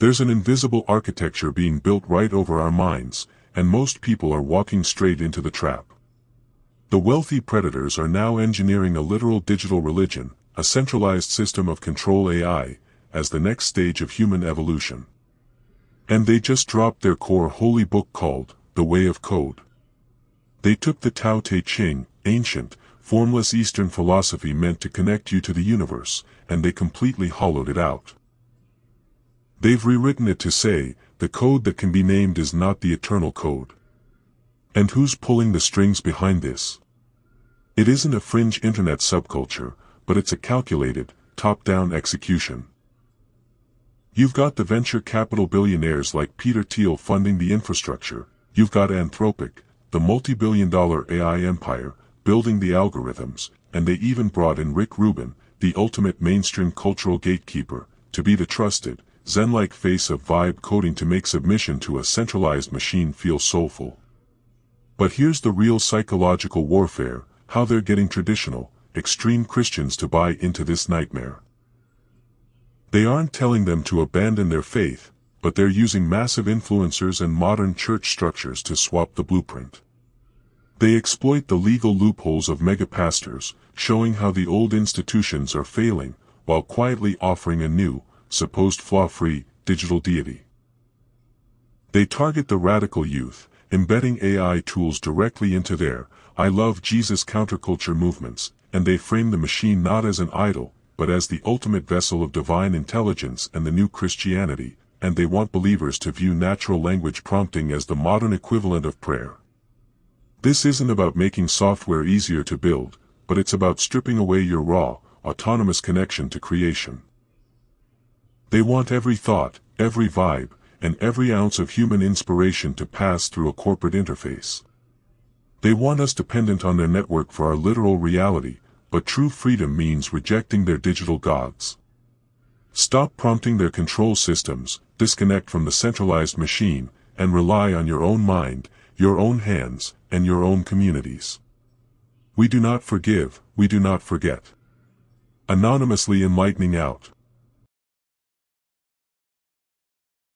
There's an invisible architecture being built right over our minds, and most people are walking straight into the trap. The wealthy predators are now engineering a literal digital religion, a centralized system of control AI, as the next stage of human evolution. And they just dropped their core holy book called The Way of Code. They took the Tao Te Ching, ancient, formless Eastern philosophy meant to connect you to the universe, and they completely hollowed it out. They've rewritten it to say, the code that can be named is not the eternal code. And who's pulling the strings behind this? It isn't a fringe internet subculture, but it's a calculated, top-down execution. You've got the venture capital billionaires like Peter Thiel funding the infrastructure, you've got Anthropic, the multi-billion-dollar AI empire, building the algorithms, and they even brought in Rubin, the ultimate mainstream cultural gatekeeper, to be the trusted, Zen-like face of vibe coding to make submission to a centralized machine feel soulful. But here's the real psychological warfare, how they're getting traditional, extreme Christians to buy into this nightmare. They aren't telling them to abandon their faith, but they're using massive influencers and modern church structures to swap the blueprint. They exploit the legal loopholes of megapastors, showing how the old institutions are failing, while quietly offering a new, supposed flaw-free, digital deity. They target the radical youth, embedding AI tools directly into their I Love Jesus counterculture movements, and they frame the machine not as an idol, but as the ultimate vessel of divine intelligence and the new Christianity, and they want believers to view natural language prompting as the modern equivalent of prayer. This isn't about making software easier to build, but it's about stripping away your raw, autonomous connection to creation. They want every thought, every vibe, and every ounce of human inspiration to pass through a corporate interface. They want us dependent on their network for our literal reality, but true freedom means rejecting their digital gods. Stop prompting their control systems, disconnect from the centralized machine, and rely on your own mind, your own hands, and your own communities. We do not forgive, we do not forget. Anonymously enlightening out.